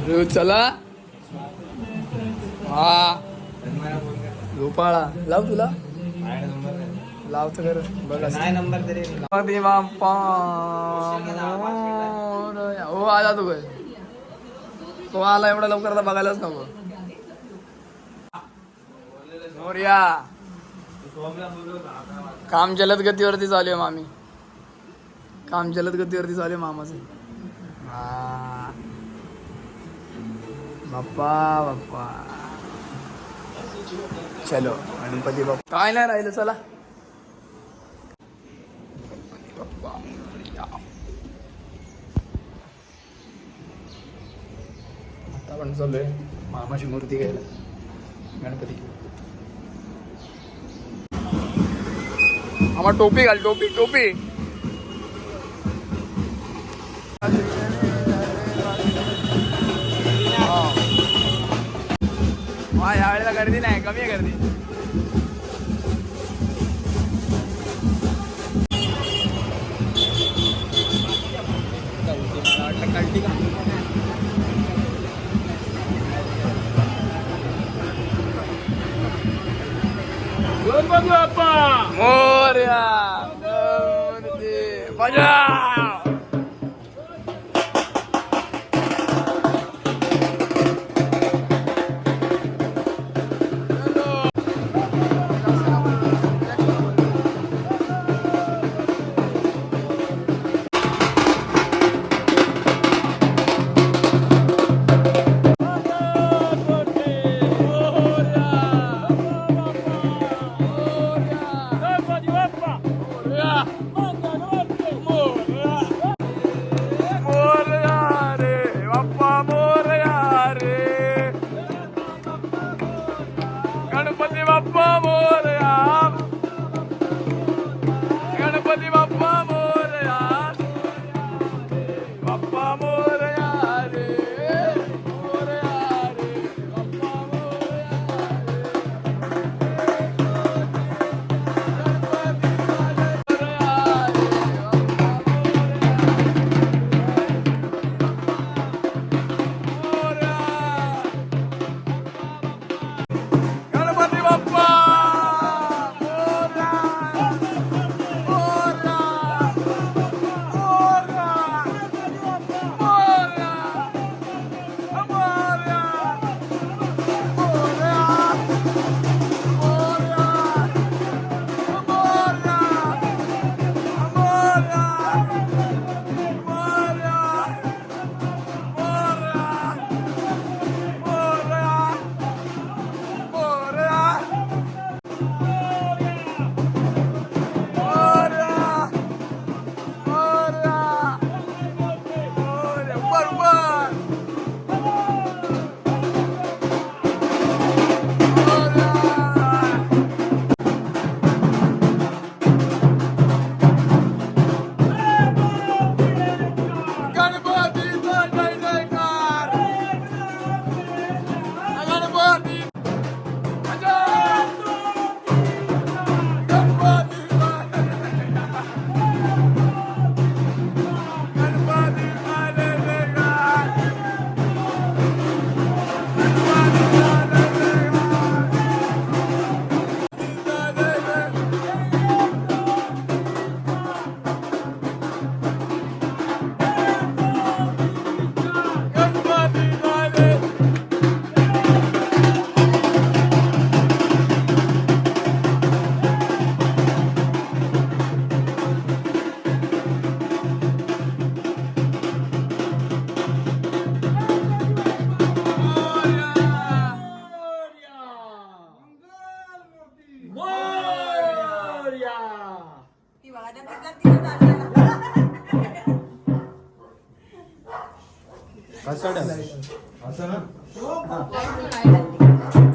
चला हा झोपाळा लाव तुला लावतो कर बघ नंबर तरी हो आला तू काय तो आला एवढा लवकर आता बघायलाच नको मोर्या काम जलद गतीवरती चालू आहे मामी काम जलद गतीवरती चालू आहे मामाचं हा बाप्पा बाप्पा चलो गणपती बाप्पा काय नाही राहिलं चला बाप्पा आता पण चाललोय मामाची मूर्ती घ्यायला गणपती मामा टोपी घाल टोपी टोपी हा यावेळेला गर्दी नाही कमी आहे गर्दी मोरया बजाव गणपती बाप्पा मोरया गणपती बाप्पा मोरया बाप्पा मोरया रे मोरया रे बाप्पा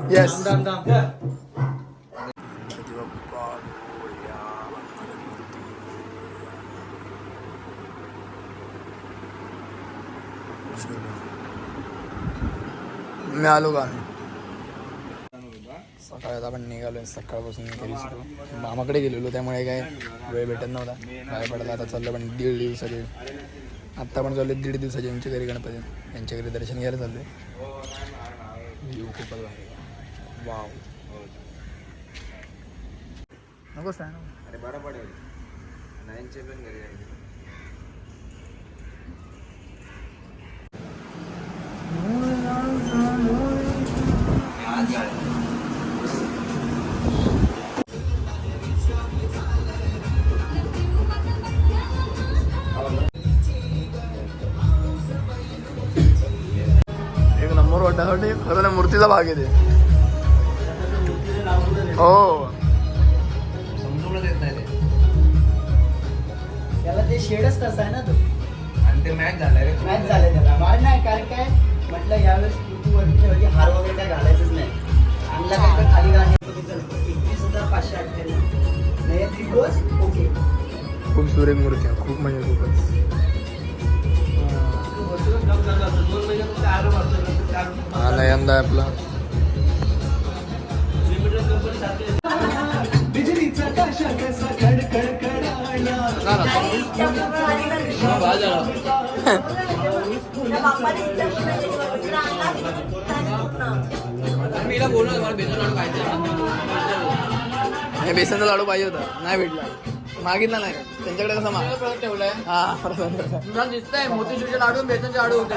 Yes. मी आलो का सकाळी आता आपण निघालोय सकाळपासून घरी शिकलो मामाकडे गेलेलो त्यामुळे काय वेळ भेटत नव्हता बाहेर पडला आता चाललं पण दीड दिवसाचे आत्ता पण चालू 1.5 दिवसाच्या यांच्या घरी गणपती यांच्या घरी दर्शन घ्यायला चालू आहे. व्ह्यू खूपच भारी. वाव नकोच आहे ना. अरे बरं पडेल नाईनचे पण घरी जायचे. एक नंबर वाटासाठी खरं ना मूर्तीचा भाग आहे ते. हो समजूनच येत नाही ते. त्याला ते शेडच तसं आहे ना तो आणि ते मॅच झालाय रे. मॅच झाले त्याला वाढ नाही कारण काय म्हटलं यावेळेस ऋतूवरती म्हणजे हार वगैरे काय घालायचंच नाही. आणला काय तर खाली गाणी 21,598 नाही त्रिकोस ओके. खूप सुरेख मूर्ती आहे. खूप म्हणजे खूपच. हा नयंदा आहे आपला. बेसनचा लाडू पाहिजे होता नाही भेटला. मागितला नाही त्यांच्याकडे कसं माग ठेवलाय. हा तुला दिसतंय मोतीचूरचे लाडू बेसनचे लाडू होते.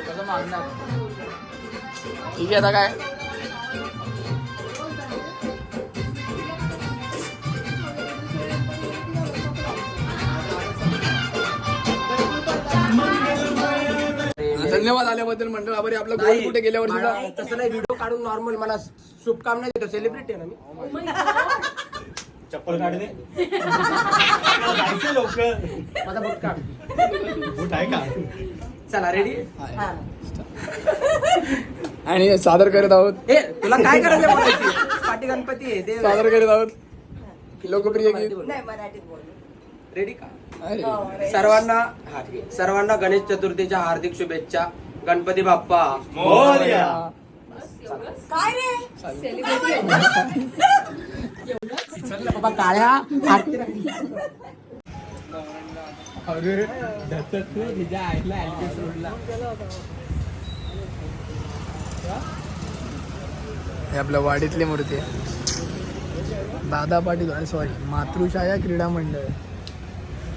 कसं मागणार. ठीक आहे आता काय धन्यवाद आल्याबद्दल मंडळ आभारी. आपला गोल कुठे गेल्या वर्षी तसं नाही व्हिडिओ काढून नॉर्मल मला शुभकामना देतो. सेलिब्रिटी आहे ना मी. चप्पल काढ दे. माझा बुट काढ. बूट आहे का? चला रेडी. आणि सादर करत आहोत. ए तुला काय करायचं बोलायची पाटी गणपती आहे ते सादर करत आहोत लोकप्रिय गीत. रेडी का अरे, सर्वांना हा ठीक आहे. सर्वांना गणेश चतुर्थीच्या हार्दिक शुभेच्छा. गणपती बाप्पा मोरया. काय रे बाबा काळ्या हे आपल्या वाडीतली मूर्ती आहे. दादा पाटील अरे सॉरी मातृछाया क्रीडा मंडळ.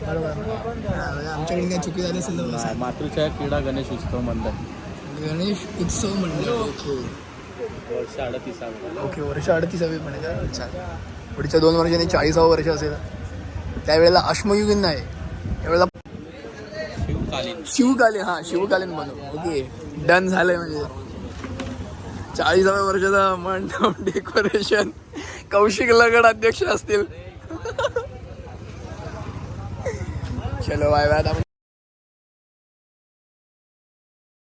बरोबर आमच्याकडे काही चुकी झाली असेल तर सांग. मातृछाया क्रीडा गणेश उत्सव मंडळ गणेश उत्सव मंडळ. ओके वर्ष 38. ओके वर्ष 38वी पण आहे का. अच्छा पुढच्या 2 वर्षांनी 40वं वर्ष असेल. त्यावेळेला अश्मयुगीन नाही त्यावेळेला शिवकालीन. हा शिवकालीन बनव. ओके डन झालंय. म्हणजे 40व्या वर्षाचा मंडप डेकोरेशन कौशिक लगड अध्यक्ष असतील. चलो बाय बाय.